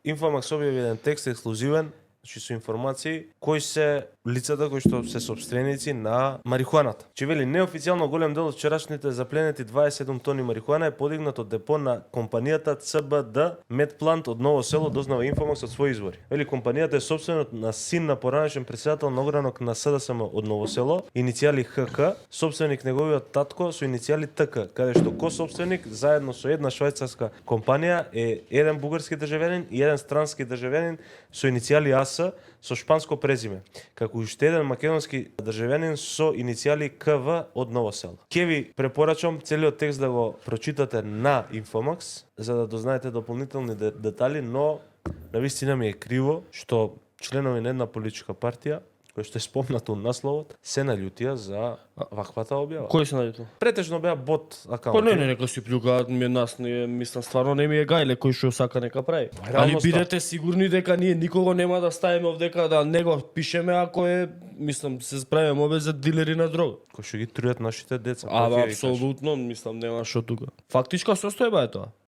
Инфомакс објави еден текст ексклузивен, значи со информации кои се лицата кои што се сопственици на марихуаната. Че вели неофицијално голем дел од вчерашните запленети 27 тони марихуана е подигнат од депо на компанијата ЦБД Медплант од Ново село, дознава Инфомакс од своји извори. Вели компанијата е сопствена на син на поранешен председател на огранок на СДСМ од Ново село, иницијали ХК, сопственик неговиот татко со иницијали ТК, каде што ко-сопственик заедно со една швајцарска компанија е еден бугарски државјанин и еден странски државјанин со иницијали АС со шпанско презиме, како уште еден македонски државјанин со иницијали КВ од Ново село. Ке ви препорачам целиот текст да го прочитате на Инфомакс, за да дознаете дополнителни детали, но навистина ми е криво што членови на една политичка партија кој што е спомнато од насловот, се наљутија за ваквата објава. Кој се најутил? Претежно беа бот акаунти. Па не, нека си плюкаат нас, не мислам стварно не ми е гајле кој што сака нека прави. Али реалноста. бидете сигурни дека ние никого нема да ставиме овдека да не го пишеме ако е, мислам, се справиме обе за дилери на дрога. Кои што ги трујат нашите деца. Апсолутно, мислам нема што тука. Фактичка состојба е тоа.